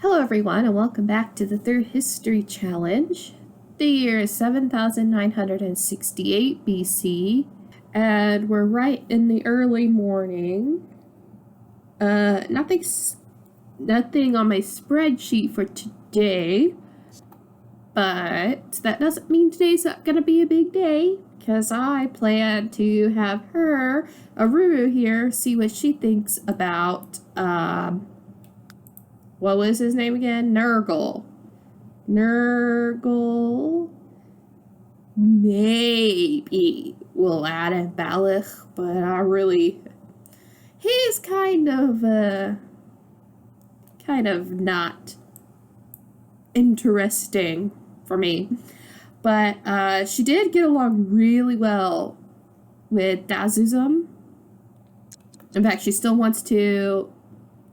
Hello everyone and welcome back to the third history challenge. The year is 7968 BC and we're right in the early morning. Nothing on my spreadsheet for today, but that doesn't mean today's not gonna be a big day because I plan to have her, Aruru here, see what she thinks about what was his name again? Nurgle. Maybe we'll add a Balak, but he's kind of not interesting for me. But she did get along really well with Dazuzum. In fact, she still wants to.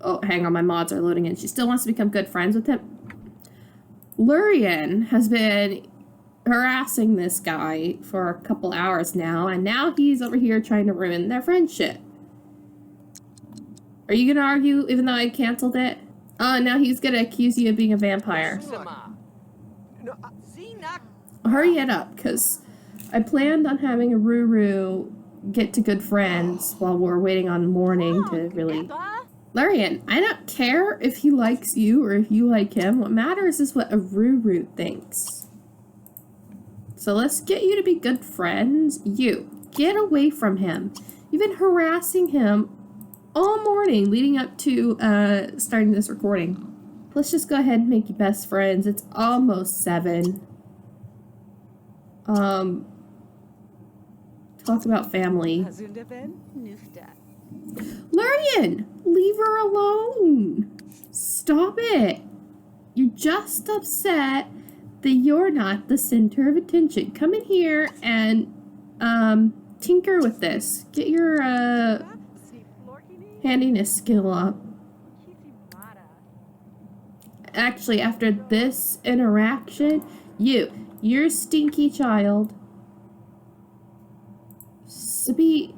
Oh, hang on, my mods are loading in. She still wants to become good friends with him. Lurian has been harassing this guy for a couple hours now, and now he's over here trying to ruin their friendship. Are you gonna argue even though I canceled it? Oh, now he's gonna accuse you of being a vampire. Hurry it up, because I planned on having a Aruru get to good friends while we're waiting on morning to really... Lurian, I don't care if he likes you or if you like him. What matters is what Aruru thinks. So let's get you to be good friends. You, get away from him. You've been harassing him all morning leading up to starting this recording. Let's just go ahead and make you best friends. It's almost 7. Talk about family. Lurian, leave her alone. Stop it. You're just upset that you're not the center of attention. Come in here and tinker with this. Get your handiness skill up. Actually, after this interaction, you're a stinky child. Sabi,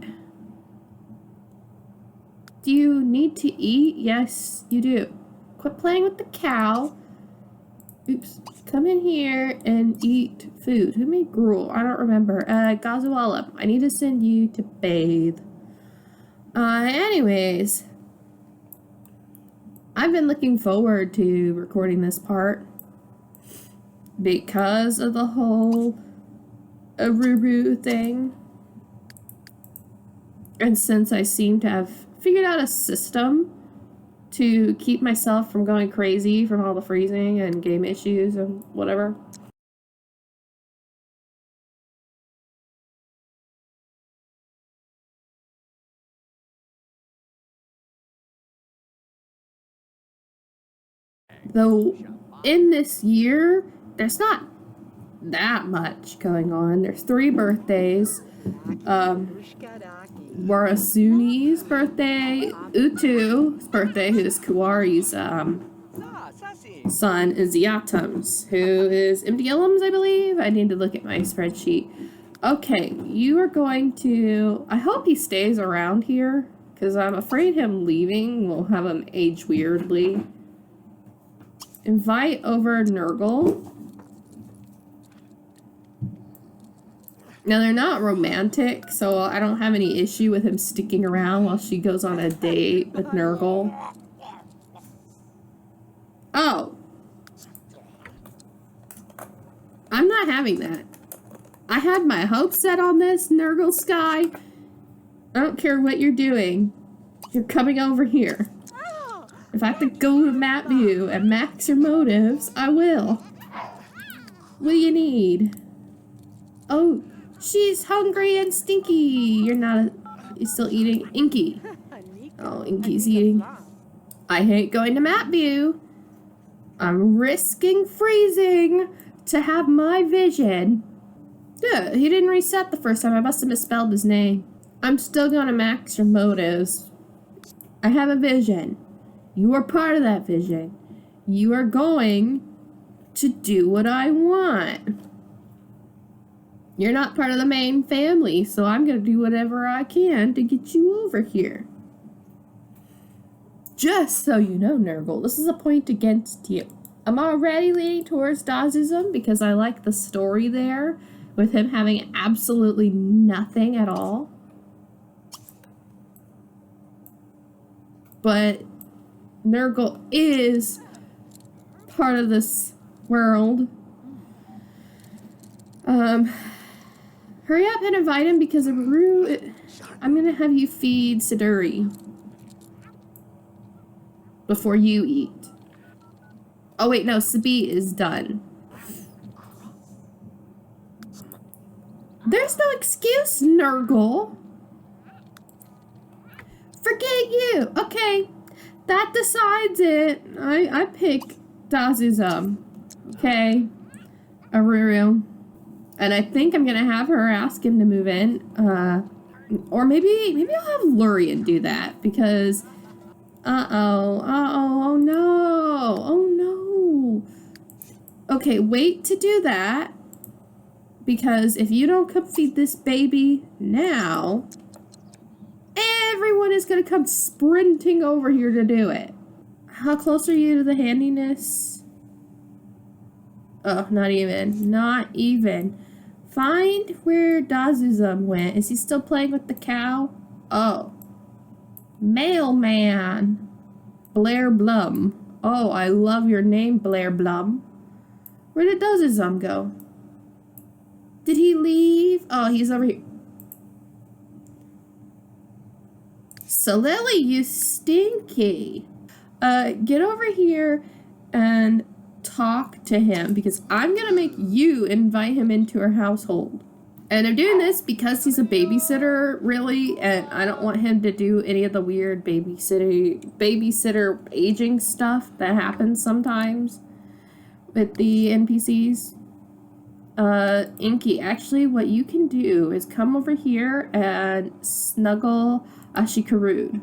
do you need to eat? Yes, you do. Quit playing with the cow. Oops. Come in here and eat food. Who made gruel? I don't remember. Gazuala, I need to send you to bathe. Anyways. I've been looking forward to recording this part because of the whole Aruru thing. And since I seem to have figured out a system to keep myself from going crazy from all the freezing and game issues and whatever. Though in this year, there's not that much going on. There's 3 birthdays. Warassuni's birthday, Utu's birthday, who's Kuwari's son, is Yatum's, who is Imdielum's, I believe. I need to look at my spreadsheet. Okay, you are going to... I hope he stays around here, because I'm afraid him leaving will have him age weirdly. Invite over Nurgle. Now, they're not romantic, so I don't have any issue with him sticking around while she goes on a date with Nurgle. Oh. I'm not having that. I had my hopes set on this, Nurgle Sky. I don't care what you're doing. You're coming over here. If I have to go to map view and max your motives, I will. What do you need? Oh. She's hungry and stinky. You're still eating? Inky. Oh, Inky's eating. I hate going to map view. I'm risking freezing to have my vision. Yeah, he didn't reset the first time. I must have misspelled his name. I'm still gonna max your motives. I have a vision. You are part of that vision. You are going to do what I want. You're not part of the main family, so I'm going to do whatever I can to get you over here. Just so you know, Nurgle, this is a point against you. I'm already leaning towards Dazism because I like the story there, with him having absolutely nothing at all. But Nurgle is part of this world. Hurry up and invite him because Aruru, I'm gonna have you feed Siduri before you eat. Oh wait, no, Sabi is done. There's no excuse, Nurgle. Forget you. Okay, that decides it. I pick Dazism. Okay, Aruru. And I think I'm gonna have her ask him to move in. Or maybe I'll have Lurian do that because oh no. Okay, wait to do that because if you don't come feed this baby now, everyone is gonna come sprinting over here to do it. How close are you to the handiness? Oh, not even. Find where Dazism went. Is he still playing with the cow? Oh. Mailman. Blair Blum. Oh, I love your name, Blair Blum. Where did Dazism go? Did he leave? Oh, he's over here. So Lily, you stinky. Get over here and talk to him because I'm gonna make you invite him into our household. And I'm doing this because he's a babysitter, really, and I don't want him to do any of the weird babysitter aging stuff that happens sometimes with the NPCs. Inky, actually, what you can do is come over here and snuggle Ashikarud.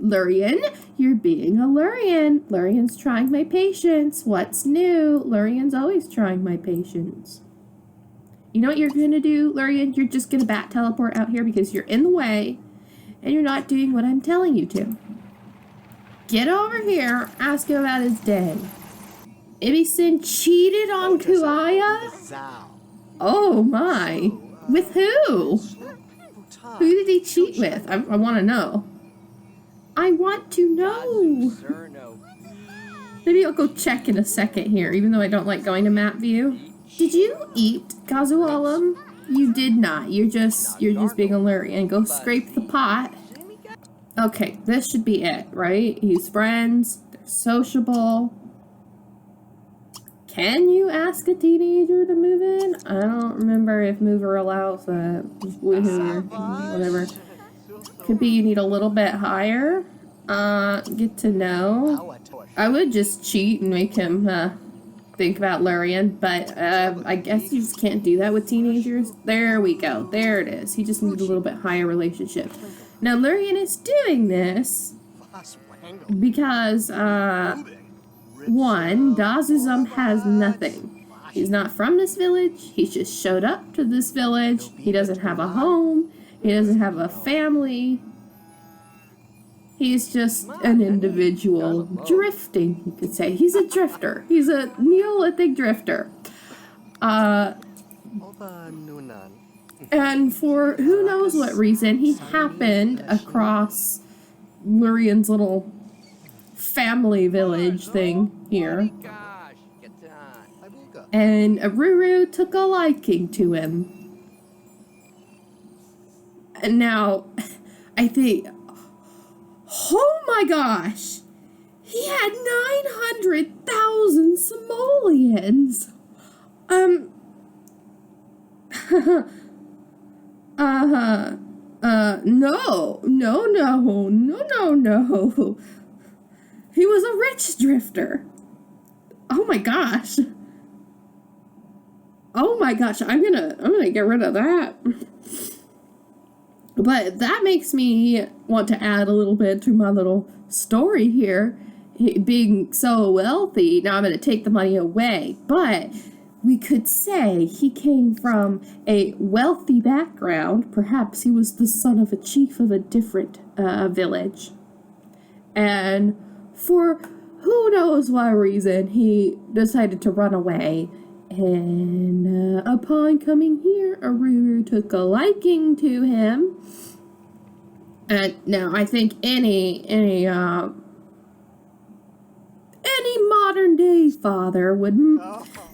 Lurian, you're being a Lurian. Lurian's trying my patience. What's new? Lurian's always trying my patience. You know what you're gonna do, Lurian? You're just gonna bat teleport out here because you're in the way and you're not doing what I'm telling you to. Get over here, ask him about his day. Ibison cheated on Kuwari? Oh my. With who? Who did he cheat with? I want to know. I want to know. Maybe I'll go check in a second here, even though I don't like going to map view. Did you eat Kazualam? You did not. You're just being a Lurian. Go scrape the pot. Okay, this should be it, right? He's friends. They're sociable. Can you ask a teenager to move in? I don't remember if mover allows that. Woohoo or whatever. Could be you need a little bit higher. Get to know. I would just cheat and make him think about Lurian, but I guess you just can't do that with teenagers. There we go. There it is. He just needs a little bit higher relationship. Now Lurian is doing this because one, Dazism has nothing. He's not from this village. He just showed up to this village. He doesn't have a home. He doesn't have a family. He's just an individual drifting, you could say. He's a drifter. He's a Neolithic drifter. And for who knows what reason, he happened across Lurian's little family village thing here. And Aruru took a liking to him. And now, I think, oh my gosh, he had 900,000 simoleons. No. He was a rich drifter. Oh my gosh. I'm gonna get rid of that. But that makes me want to add a little bit to my little story here. Being so wealthy, now I'm going to take the money away. But We could say he came from a wealthy background. Perhaps he was the son of a chief of a different village. And for who knows what reason, he decided to run away. And upon coming here, Aruru took a liking to him. And now I think any modern day father would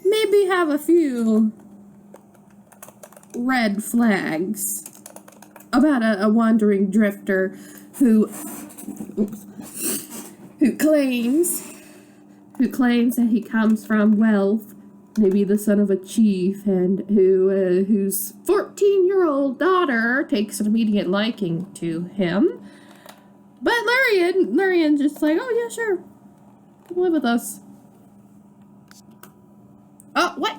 maybe have a few red flags about a wandering drifter who claims that he comes from wealth, maybe the son of a chief, and whose 14-year-old daughter takes an immediate liking to him. But Lurian just like, oh yeah, sure, come live with us. Oh, what?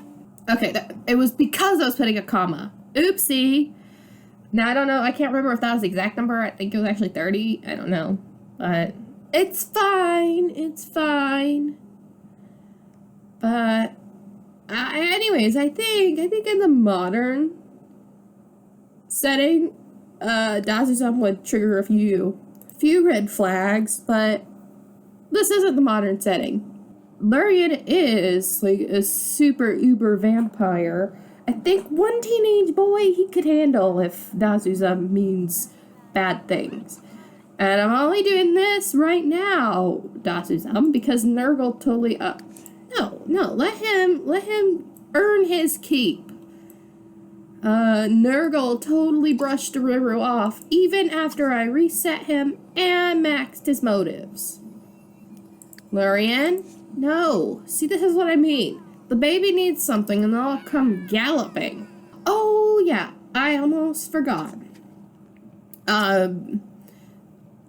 Okay, it was because I was putting a comma. Oopsie. Now, I don't know. I can't remember if that was the exact number. I think it was actually 30. I don't know. But it's fine. It's fine. But anyways, I think in the modern setting, Dazu-san would trigger a few red flags, but this isn't the modern setting. Lurian is like a super uber vampire. I think one teenage boy he could handle if Dazu-san means bad things. And I'm only doing this right now, Dazu-san, because Nurgle totally No, let him earn his keep. Nurgle totally brushed Aruru off, even after I reset him and maxed his motives. Lurian? No. See, this is what I mean. The baby needs something and they'll come galloping. Oh, yeah. I almost forgot.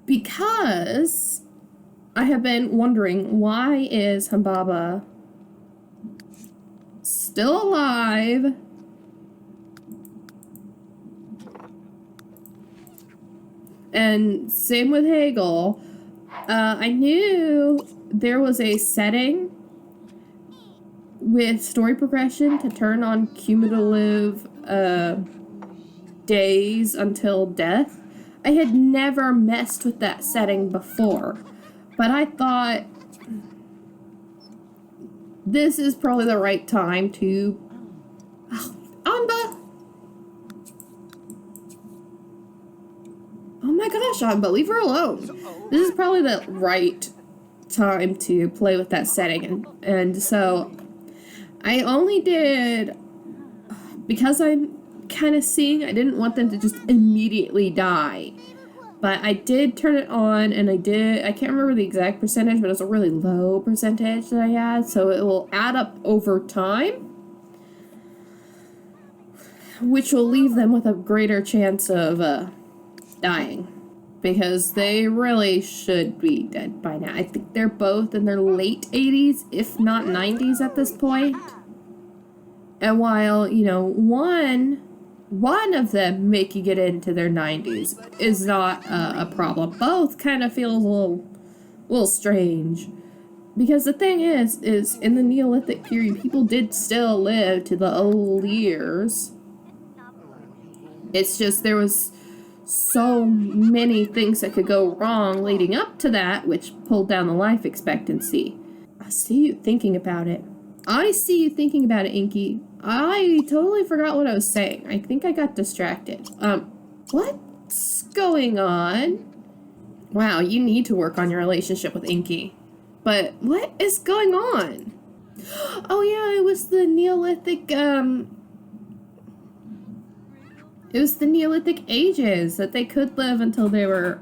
Because I have been wondering, why is Humbaba still alive? And same with Hegel. I knew there was a setting with story progression to turn on cumulative days until death. I had never messed with that setting before, but I thought this is probably the right time to... Amba! Oh my gosh, Amba, leave her alone. This is probably the right time to play with that setting, and so I only did, because I'm kind of seeing, I didn't want them to just immediately die, but I did turn it on, and I can't remember the exact percentage, but it was a really low percentage that I had, so it will add up over time, which will leave them with a greater chance of dying. Because they really should be dead by now. I think they're both in their late 80s, if not 90s at this point. And while, you know, one of them making it into their 90s is not a problem, both kind of feels a little strange. Because the thing is in the Neolithic period, people did still live to the old years. It's just there was so many things that could go wrong leading up to that, which pulled down the life expectancy. I see you thinking about it. Inky. I totally forgot what I was saying. I think I got distracted. What's going on? Wow, you need to work on your relationship with Inky. But what is going on? Oh yeah, it was the Neolithic, it was the Neolithic ages that they could live until they were...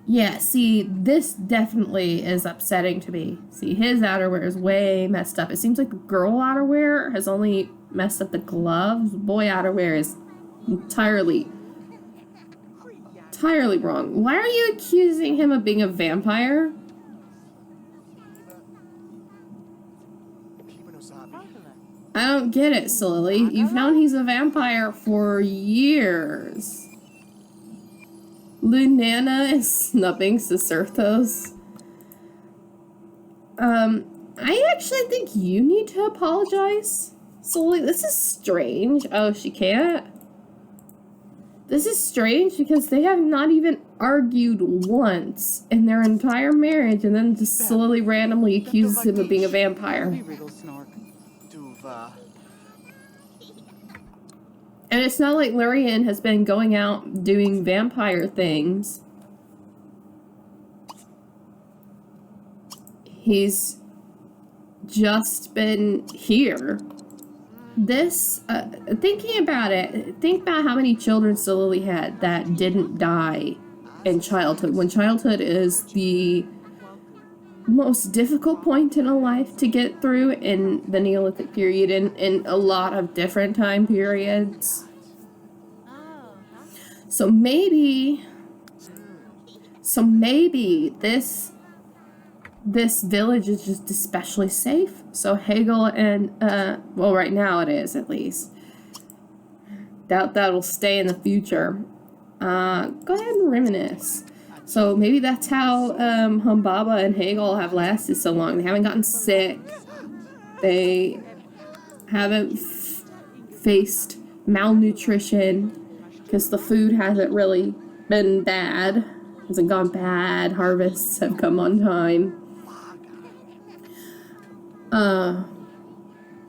Yeah, see, this definitely is upsetting to me. See, his outerwear is way messed up. It seems like the girl outerwear has only messed up the gloves. Boy outerwear is entirely wrong. Why are you accusing him of being a vampire? I don't get it, Silly. You've known he's a vampire for years. Lunana is snubbing Siserthos. I actually think you need to apologize, So, like, this is strange. Oh, she can't? This is strange because they have not even argued once in their entire marriage and then just slowly randomly accuses him of being a vampire. And it's not like Lurian has been going out doing vampire things. He's just been here. This, thinking about it, think about how many children Solili had that didn't die in childhood. When childhood is the most difficult point in a life to get through in the Neolithic period and in a lot of different time periods. So maybe this village is just especially safe. So Hegel and, well, right now it is, at least. Doubt that'll stay in the future. Go ahead and reminisce. So maybe that's how Humbaba and Hegel have lasted so long. They haven't gotten sick. They haven't faced malnutrition because the food hasn't really been bad. Hasn't gone bad. Harvests have come on time.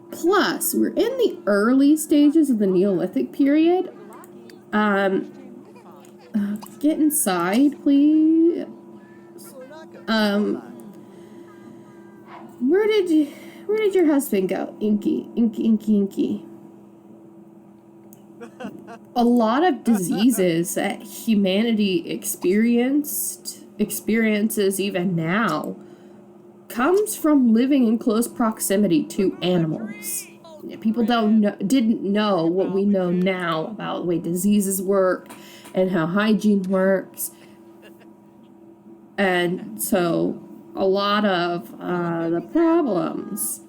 Plus, we're in the early stages of the Neolithic period. Get inside, please. Where did your husband go? Inky. A lot of diseases that humanity experiences even now comes from living in close proximity to animals. People didn't know what we know now about the way diseases work and how hygiene works. And so a lot of the problems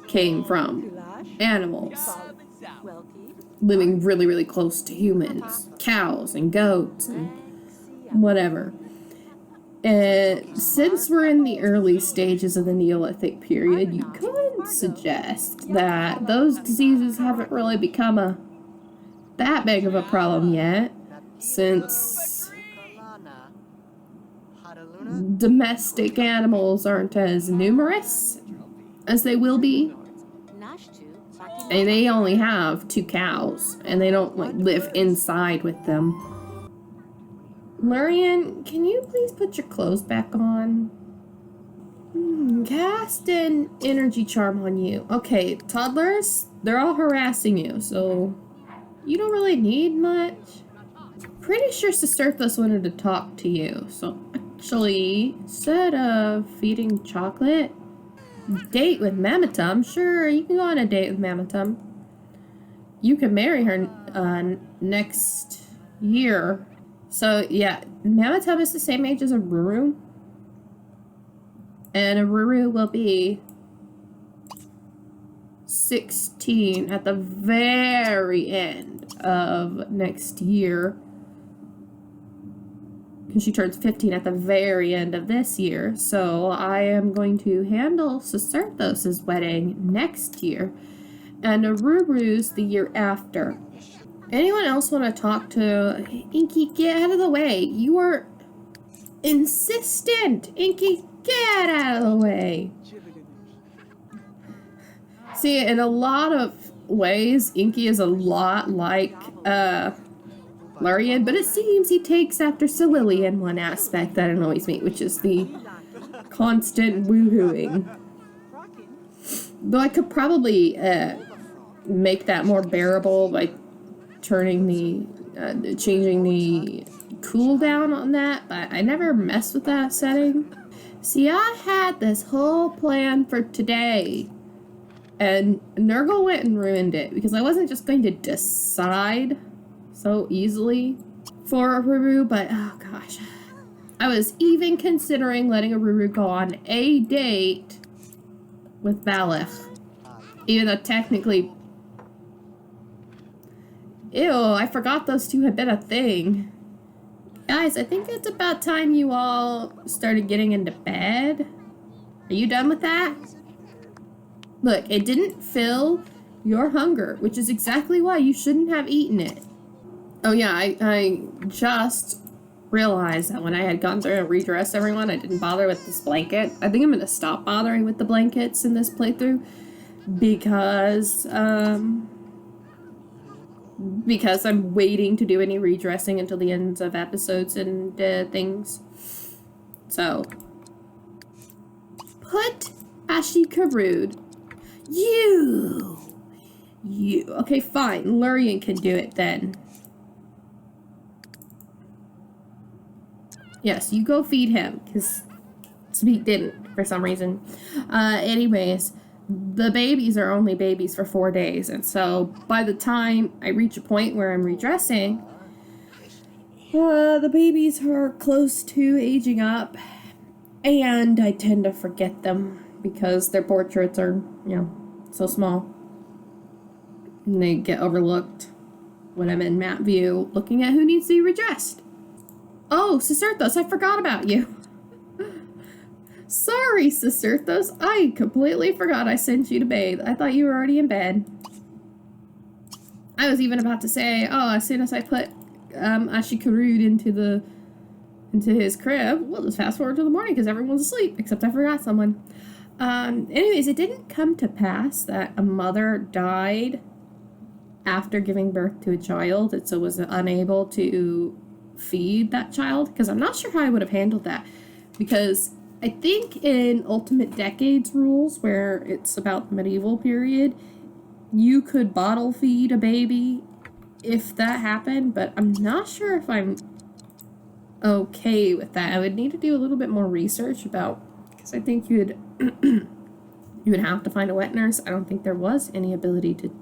came from animals living really, really close to humans, cows and goats and whatever. Since we're in the early stages of the Neolithic period, you could suggest that those diseases haven't really become that big of a problem yet, since domestic animals aren't as numerous as they will be. And they only have 2 cows, and they don't live inside with them. Lurian, can you please put your clothes back on? Cast an energy charm on you. Okay, toddlers, they're all harassing you, so you don't really need much. Pretty sure Sisterthos wanted to talk to you, so actually, instead of feeding chocolate, date with Mamatum. Sure, you can go on a date with Mamatum. You can marry her next year. So, yeah, Mamatum is the same age as Aruru. And Aruru will be 16 at the very end of next year. Because she turns 15 at the very end of this year. So I am going to handle Sisterthos' wedding next year. And Aruru's the year after. Anyone else want to talk to Inky? Get out of the way. You are insistent. Inky, get out of the way. See, in a lot of ways, Inky is a lot like Lurian, but it seems he takes after Solili in one aspect that annoys me, which is the constant woohooing. Though I could probably make that more bearable by changing the cooldown on that, but I never messed with that setting. See, I had this whole plan for today, and Nurgle went and ruined it, because I wasn't just going to decide so easily for Aruru, but oh gosh. I was even considering letting Aruru go on a date with Valeth, even though technically... Ew, I forgot those two had been a thing. Guys, I think it's about time you all started getting into bed. Are you done with that? Look, it didn't fill your hunger, which is exactly why you shouldn't have eaten it. Oh yeah, I just realized that when I had gone through and redressed everyone, I didn't bother with this blanket. I think I'm going to stop bothering with the blankets in this playthrough because I'm waiting to do any redressing until the ends of episodes and things. So, put Ashikarud. You. Okay, fine. Lurian can do it then. Yes, you go feed him, because Sweet didn't, for some reason. Anyways, the babies are only babies for 4 days, and so by the time I reach a point where I'm redressing, the babies are close to aging up, and I tend to forget them, because their portraits are, so small. And they get overlooked when I'm in map view, looking at who needs to be redressed. Oh, Sisterthos, I forgot about you. Sorry, Sisterthos. I completely forgot I sent you to bathe. I thought you were already in bed. I was even about to say, oh, as soon as I put Ashikarud into his crib, we'll just fast forward to the morning because everyone's asleep, except I forgot someone. Anyways, it didn't come to pass that a mother died after giving birth to a child, and so was unable to feed that child, because I'm not sure how I would have handled that, because I think in Ultimate Decades rules, where it's about the medieval period, you could bottle feed a baby if that happened, but I'm not sure if I'm okay with that. I would need to do a little bit more research about, because I think you would have to find a wet nurse. I don't think there was any ability to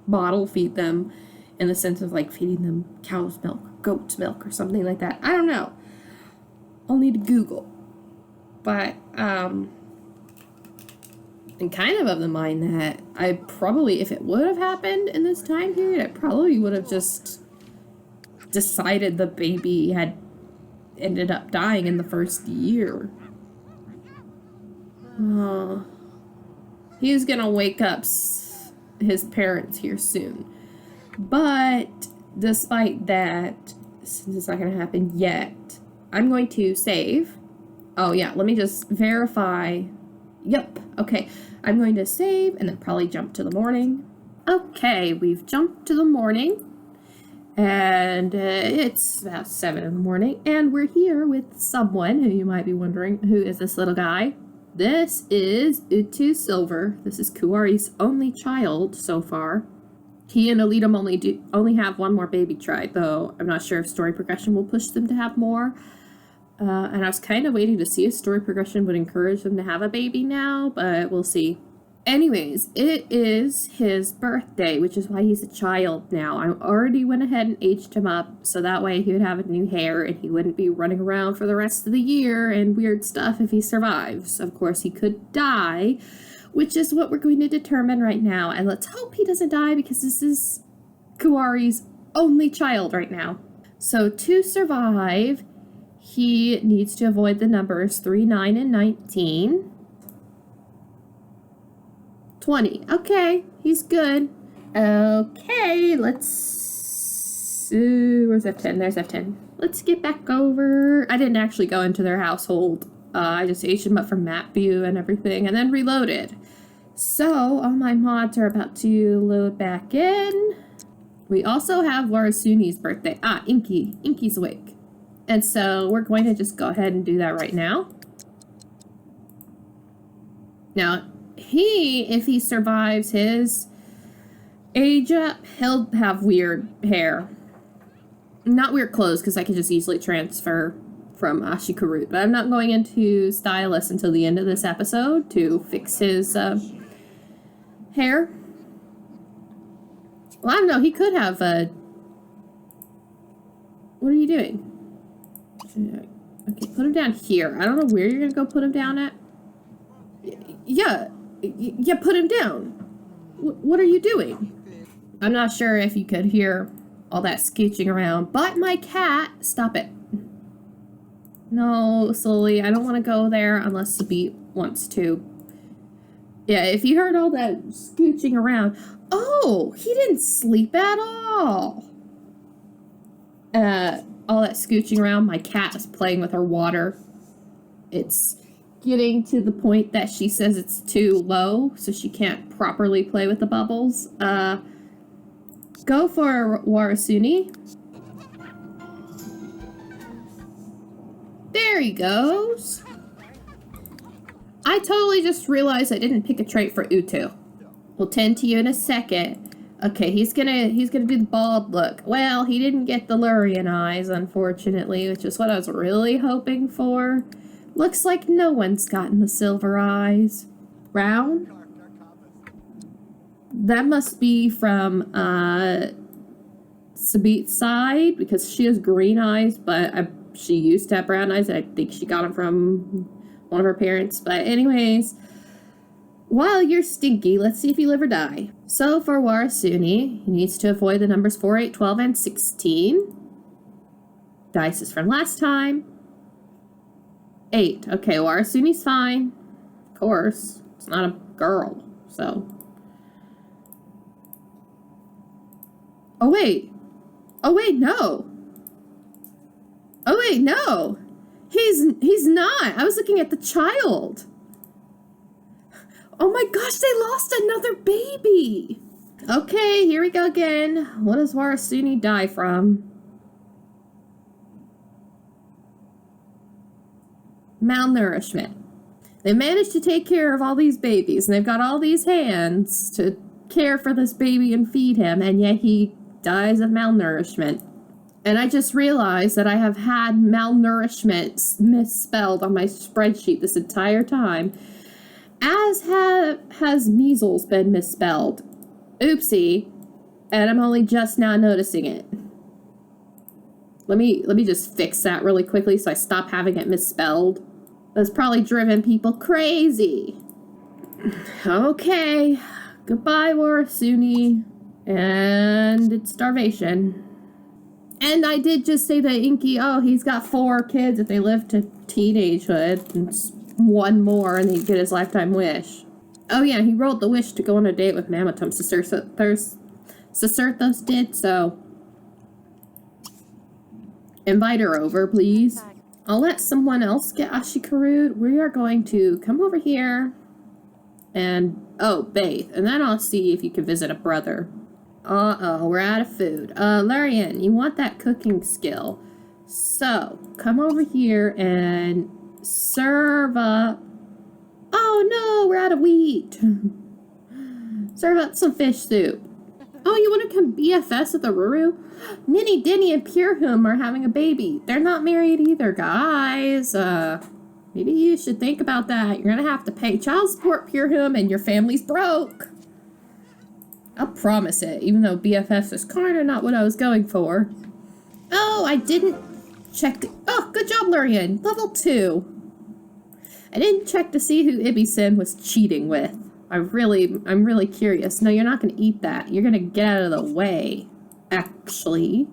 bottle feed them in the sense of like feeding them cow's milk, goat's milk, or something like that. I don't know. I'll need to Google. But I'm kind of the mind that I probably, if it would have happened in this time period, I probably would have just decided the baby had ended up dying in the first year. He's gonna wake up his parents here soon. But despite that, since it's not going to happen yet, I'm going to save. Oh yeah, let me just verify. Yep, okay. I'm going to save and then probably jump to the morning. Okay, we've jumped to the morning. And it's about 7 in the morning. And we're here with someone who you might be wondering, who is this little guy? This is Utu Silver. This is Kuwari's only child so far. He and Elitum only have one more baby tried, though I'm not sure if story progression will push them to have more. And I was kind of waiting to see if story progression would encourage them to have a baby now, but we'll see. Anyways, it is his birthday, which is why he's a child now. I already went ahead and aged him up, so that way he would have a new hair and he wouldn't be running around for the rest of the year and weird stuff if he survives. Of course, he could die, which is what we're going to determine right now. And let's hope he doesn't die, because this is Kuwari's only child right now. So to survive, he needs to avoid the numbers 3, 9, and 19. 20. Okay, he's good. Okay, let's... where's F10? There's F10. Let's get back over... I didn't actually go into their household. I just aged them up from map view and everything, and then reloaded. So, all my mods are about to load back in. We also have Warassuni's birthday. Inky. Inky's awake. And so, we're going to just go ahead and do that right now. Now, if he survives his age up, he'll have weird hair. Not weird clothes, because I can just easily transfer from Ashikarud. But I'm not going into stylist until the end of this episode to fix his hair. Well, I don't know. He could have a... What are you doing? Okay, put him down here. I don't know where you're going to go put him down at. Yeah, put him down. What are you doing? I'm not sure if you could hear all that scooching around, but my cat... Stop it. No, slowly. I don't want to go there unless the beat wants to. Yeah, if you heard all that scooching around. Oh, he didn't sleep at all. All that scooching around. My cat is playing with her water. It's getting to the point that she says it's too low, so she can't properly play with the bubbles. Go for Warassuni. There he goes. I totally just realized I didn't pick a trait for Utu. We'll tend to you in a second. Okay, he's gonna do the bald look. Well, he didn't get the Lurian eyes, unfortunately, which is what I was really hoping for. Looks like no one's gotten the silver eyes. Brown? That must be from Sabit's side, because she has green eyes, but she used to have brown eyes. I think she got them from one of her parents. But anyways, while you're stinky, let's see if you live or die. So for Warassuni, he needs to avoid the numbers 4, 8, 12, and 16. Dice is from last time. 8. Okay, Warassuni's fine. Of course. It's not a girl, so. Oh, wait. Oh, wait, no. Oh, wait, no. He's not. I was looking at the child. Oh my gosh, they lost another baby. Okay, here we go again. What does Warassuni die from? Malnourishment. They managed to take care of all these babies, and they've got all these hands to care for this baby and feed him, and yet he dies of malnourishment. And I just realized that I have had malnourishment misspelled on my spreadsheet this entire time, as has measles been misspelled. Oopsie. And I'm only just now noticing it. Let me just fix that really quickly so I stop having it misspelled. That's probably driven people crazy. Okay. Goodbye, Warassuni. And it's starvation. And I did just say that Inky, oh, he's got 4 kids if they live to teenagehood. And one more and he'd get his lifetime wish. Oh yeah, he rolled the wish to go on a date with Mammotum. Sicerthos did, so invite her over, please. I'll let someone else get Ashikarud. We are going to come over here and, bathe. And then I'll see if you can visit a brother. Uh-oh, we're out of food. Lurian, you want that cooking skill. So, come over here and serve up. Oh no, we're out of wheat. Serve up some fish soup. Oh, you want to come BFS with Aruru? Ninny, Dinny, and Purehum are having a baby. They're not married either, guys. Maybe you should think about that. You're gonna have to pay child support, Purehum, and your family's broke. I'll promise it, even though BFF is kind of not what I was going for. Oh, I didn't check the... Oh, good job, Lurian. Level 2. I didn't check to see who Ibisin was cheating with. I'm really curious. No, you're not going to eat that. You're going to get out of the way, actually.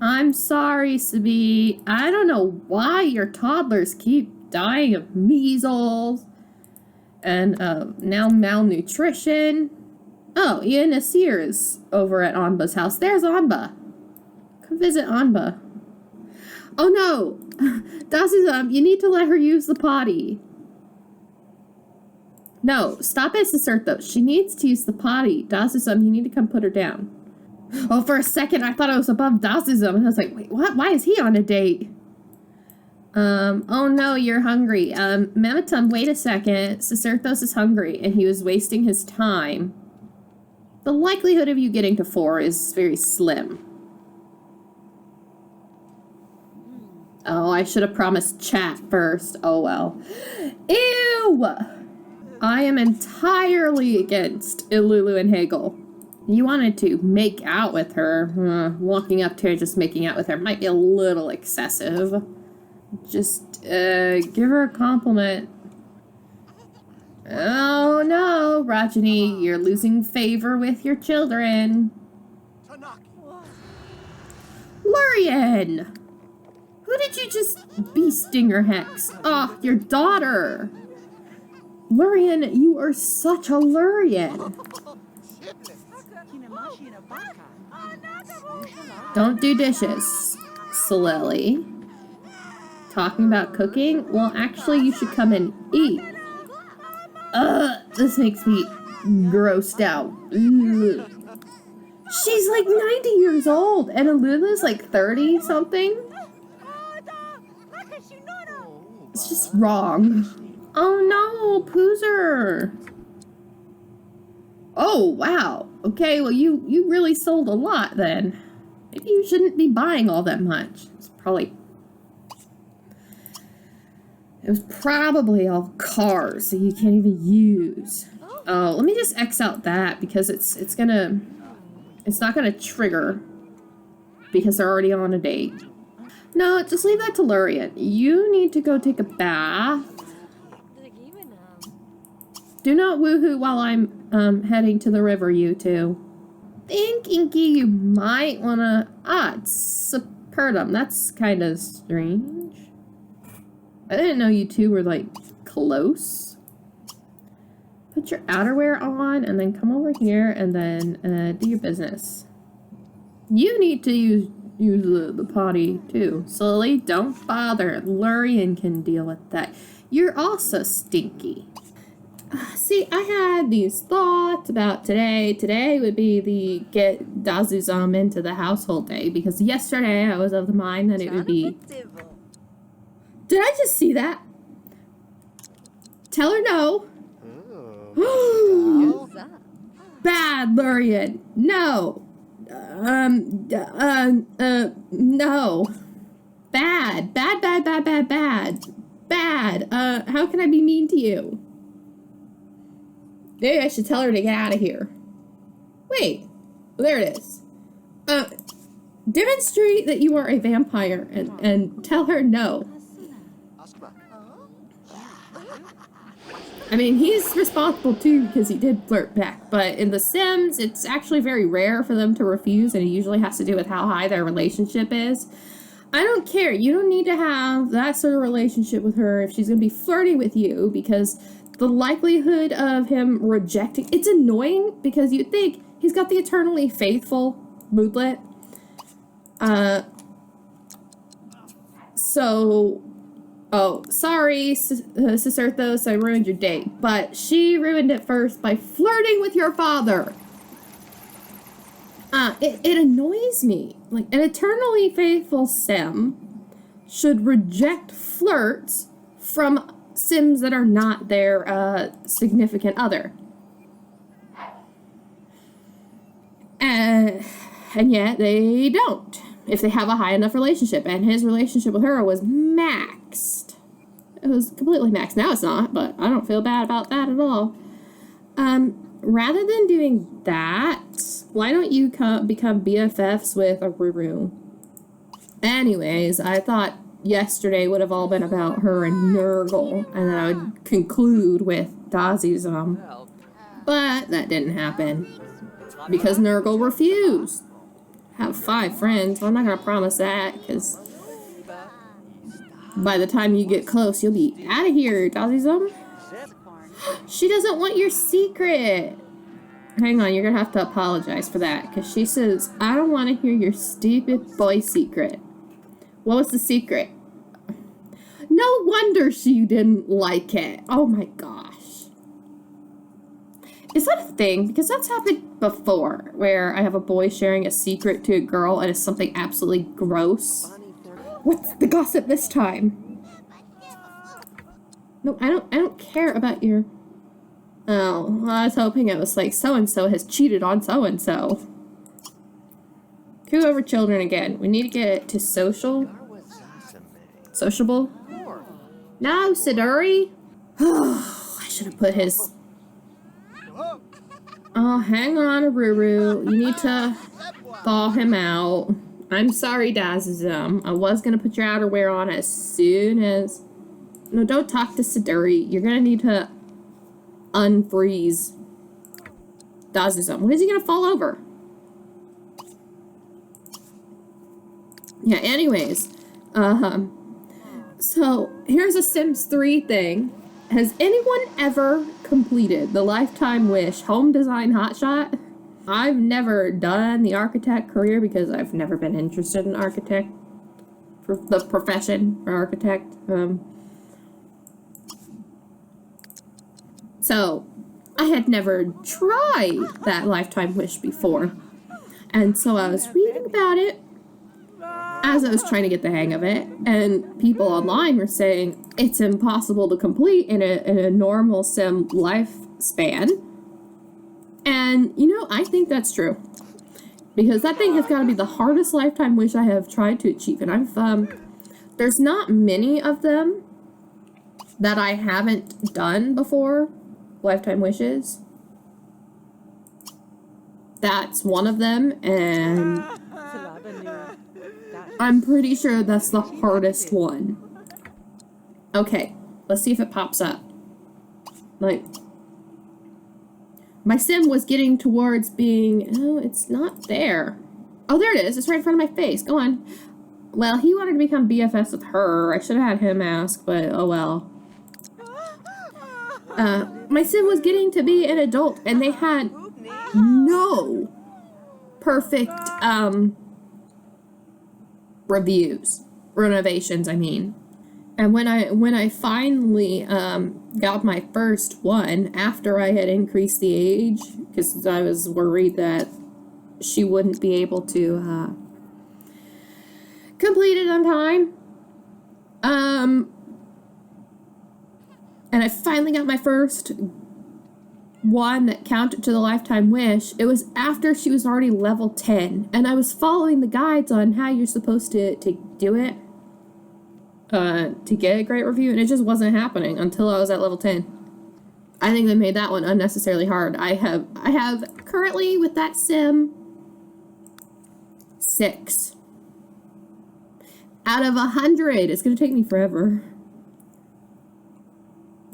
I'm sorry, Sabi. I don't know why your toddlers keep dying of measles and now malnutrition. Oh, Ian Nasir is over at Anba's house. There's Anba. Come visit Anba. Oh no! Dasizum, you need to let her use the potty. No, stop it, Sicerthos. She needs to use the potty. Dasizum, you need to come put her down. Oh, for a second I thought I was above Dasizum, and I was like, wait, what? Why is he on a date? Oh no, you're hungry. Mammotum, wait a second. Sicerthos is hungry, and he was wasting his time. The likelihood of you getting to 4 is very slim. Oh, I should have promised chat first. Oh well. Ew! I am entirely against Ilulu and Hagel. You wanted to make out with her. Walking up to her, just making out with her might be a little excessive. Just, give her a compliment. Oh no, Rajani, you're losing favor with your children. Lurian! Who did you just bee stinger hex? Oh, your daughter! Lurian, you are such a Lurian. Don't do dishes, Solely. Talking about cooking? Well, actually, you should come and eat. This makes me grossed out. Ugh. She's like 90 years old, and Alula's like 30 something. It's just wrong. Oh no, Poozer. Oh, wow. Okay, well, you really sold a lot then. Maybe you shouldn't be buying all that much. It was probably all cars that you can't even use. Oh, let me just X out that because it's not gonna trigger because they're already on a date. No, just leave that to Lurian. You need to go take a bath. Do not woohoo while I'm heading to the river, you two. Think, Inky, you might wanna... it's Superdum. That's kind of strange. I didn't know you two were, like, close. Put your outerwear on, and then come over here, and then do your business. You need to use the potty, too. Slowly, don't bother. Lurian can deal with that. You're also stinky. See, I had these thoughts about today. Today would be the get Dazuzam into the household day, because yesterday I was of the mind that it would be... Did I just see that? Tell her no. Bad, Lurian. No. No. Bad. Bad. How can I be mean to you? Maybe I should tell her to get out of here. Wait. There it is. Demonstrate that you are a vampire and tell her no. I mean, he's responsible too because he did flirt back, but in The Sims, it's actually very rare for them to refuse, and it usually has to do with how high their relationship is. I don't care. You don't need to have that sort of relationship with her if she's going to be flirting with you, because the likelihood of him rejecting... It's annoying because you'd think he's got the eternally faithful moodlet. Oh, sorry, Cicerthos, I ruined your date. But she ruined it first by flirting with your father. It annoys me. Like, an eternally faithful Sim should reject flirts from Sims that are not their significant other. And yet they don't, if they have a high enough relationship. And his relationship with her was maxed. It was completely maxed. Now it's not, but I don't feel bad about that at all. Rather than doing that, why don't you become BFFs with Aruru? Anyways, I thought yesterday would have all been about her and Nurgle, and then I would conclude with Dazuzam. But that didn't happen, because Nurgle refused. Have 5 friends. I'm not gonna promise that, because by the time you get close, you'll be out of here, Dazuzam. She doesn't want your secret. Hang on, you're gonna have to apologize for that, because she says, I don't want to hear your stupid boy secret. What was the secret? No wonder she didn't like it. Oh my gosh. Is that a thing? Because that's happened before, where I have a boy sharing a secret to a girl and it's something absolutely gross. What's the gossip this time? No, I don't care about your... Oh, well, I was hoping it was like so-and-so has cheated on so-and-so. 2 over children again. We need to get it to social. Sociable? No, Siduri. Oh, I should have put his... Oh, hang on, Aruru. You need to thaw him out. I'm sorry, Dazuzam. I was going to put your outerwear on as soon as... No, don't talk to Siduri. You're going to need to unfreeze Dazuzam. When is he going to fall over? Yeah, anyways. So, here's a Sims 3 thing. Has anyone ever completed the lifetime wish home design hotshot? I've never done the architect career because I've never been interested in architect, the profession for architect. So I had never tried that lifetime wish before. And so I was reading about it as I was trying to get the hang of it, and people online were saying it's impossible to complete in a normal sim lifespan. And, you know, I think that's true. Because that thing has got to be the hardest lifetime wish I have tried to achieve. And I've, there's not many of them that I haven't done before, lifetime wishes. That's one of them, and I'm pretty sure that's the hardest one. Okay, let's see if it pops up. Like, my sim was getting towards being... Oh, it's not there. Oh, there it is. It's right in front of my face. Go on. Well, he wanted to become BFFs with her. I should have had him ask, but oh well. My sim was getting to be an adult, and they had no perfect, renovations, I mean. And when I finally, got my first one, after I had increased the age, because I was worried that she wouldn't be able to, complete it on time, and I finally got my first one that counted to the lifetime wish. It was after she was already level 10, and I was following the guides on how you're supposed to do it, to get a great review, and it just wasn't happening until I was at level 10. I think they made that one unnecessarily hard. I have currently with that sim 6 out of 100. It's gonna take me forever.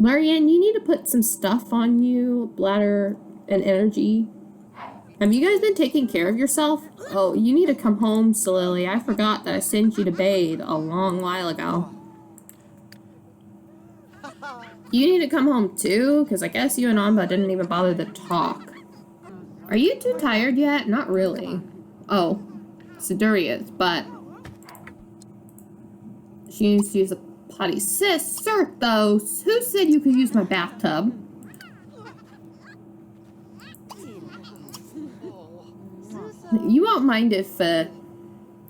Lurian, you need to put some stuff on you, bladder and energy. Have you guys been taking care of yourself? Oh, you need to come home, Solili. I forgot that I sent you to bathe a long while ago. You need to come home too, because I guess you and Amba didn't even bother to talk. Are you too tired yet? Not really. Oh, Siduri is, but she needs to use the potty. Sis, Certhos, who said you could use my bathtub? You won't mind if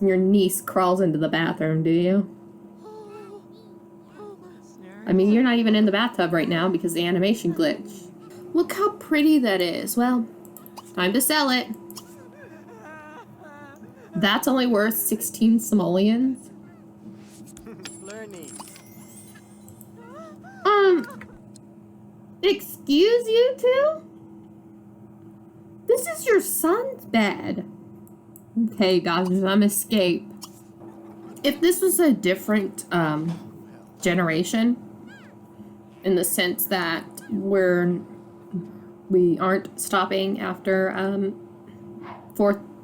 your niece crawls into the bathroom, do you? I mean, you're not even in the bathtub right now because the animation glitch. Look how pretty that is. Well, time to sell it. That's only worth 16 simoleons. Excuse you two? This is your son's bed. Okay, guys, I'm escape. If this was a different generation, in the sense that we aren't stopping after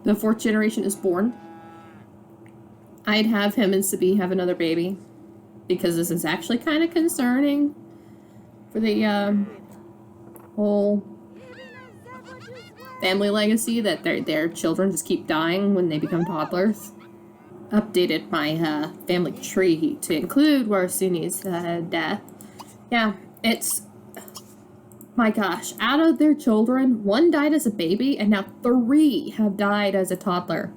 the fourth generation is born, I'd have him and Sabi have another baby, because this is actually kind of concerning for the whole family legacy, that their children just keep dying when they become toddlers. Updated my family tree to include Warassuni's death. Yeah, it's... My gosh, out of their children, 1 died as a baby, and now 3 have died as a toddler.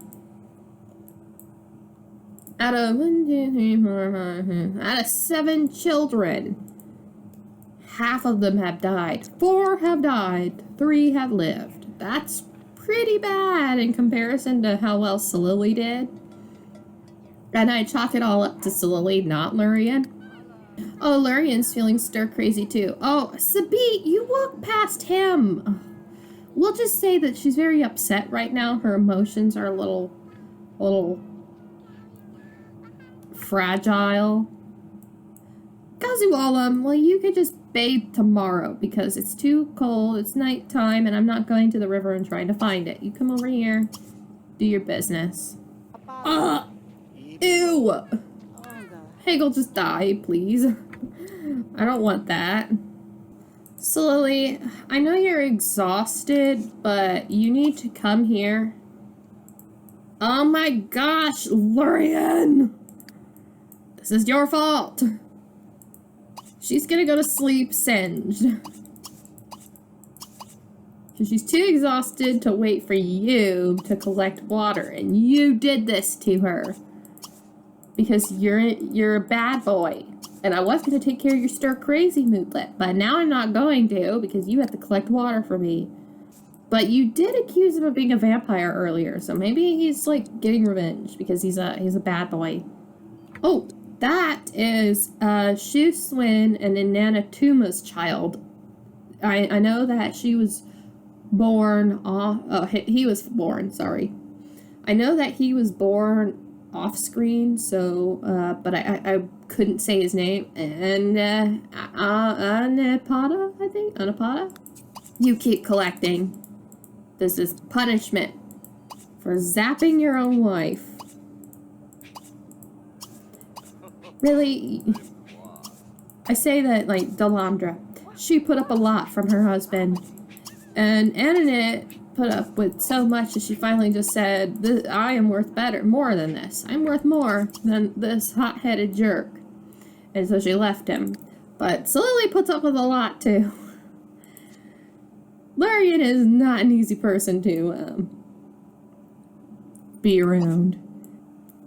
Out of 1, 2, 3, 4, 5, 6, out of 7 children, half of them have died. 4 have died. 3 have lived. That's pretty bad in comparison to how well Solili did. And I chalk it all up to Solili, not Lurian. Oh, Lurian's feeling stir crazy too. Oh, Sabi, you walk past him. We'll just say that she's very upset right now. Her emotions are a little fragile. Kazualam, well, you could just bathe tomorrow because it's too cold, it's nighttime, and I'm not going to the river and trying to find it. You come over here, do your business. Ew! Hagel, just die, please. I don't want that. So Lily, I know you're exhausted, but you need to come here. Oh my gosh, Lurian! This is your fault. She's gonna go to sleep singed. Because she's too exhausted to wait for you to collect water. And you did this to her. Because you're a bad boy. And I was going to take care of your stir-crazy moodlet. But now I'm not going to because you have to collect water for me. But you did accuse him of being a vampire earlier. So maybe he's like getting revenge because he's a bad boy. Oh, that is Shu Swin and Inanna Tuma's child. I know that she was born off... Oh, he was born, sorry. I know that he was born off screen, so, but I couldn't say his name. And, Anapada, I think? Anapada? You keep collecting. This is punishment for zapping your own wife. Really? I say that, like, Delandra. She put up a lot from her husband. And Annette put up with so much that she finally just said, I am worth more than this. I'm worth more than this hot-headed jerk. And so she left him. But Lily puts up with a lot, too. Lurian is not an easy person to be around.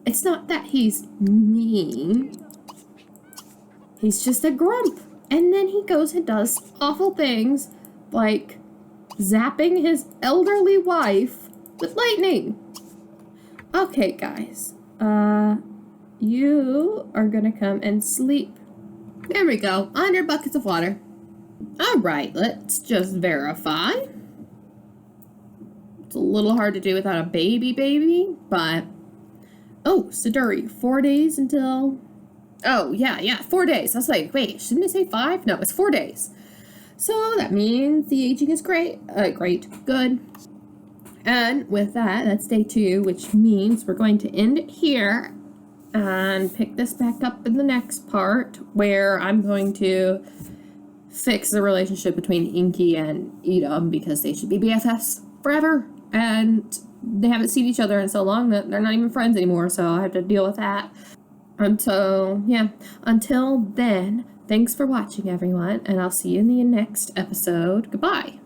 It's not that he's mean. He's just a grump. And then he goes and does awful things like zapping his elderly wife with lightning. Okay, guys. You are gonna come and sleep. There we go. 100 buckets of water. Alright, let's just verify. It's a little hard to do without a baby, but... Oh, Siduri, 4 days until... Oh, yeah, 4 days. I was like, wait, shouldn't I say 5? No, it's 4 days. So that means the aging is great. Good. And with that, that's day 2, which means we're going to end it here and pick this back up in the next part where I'm going to fix the relationship between Inky and Edom because they should be BFFs forever. And they haven't seen each other in so long that they're not even friends anymore, so I have to deal with that. Until then, thanks for watching, everyone, and I'll see you in the next episode. Goodbye.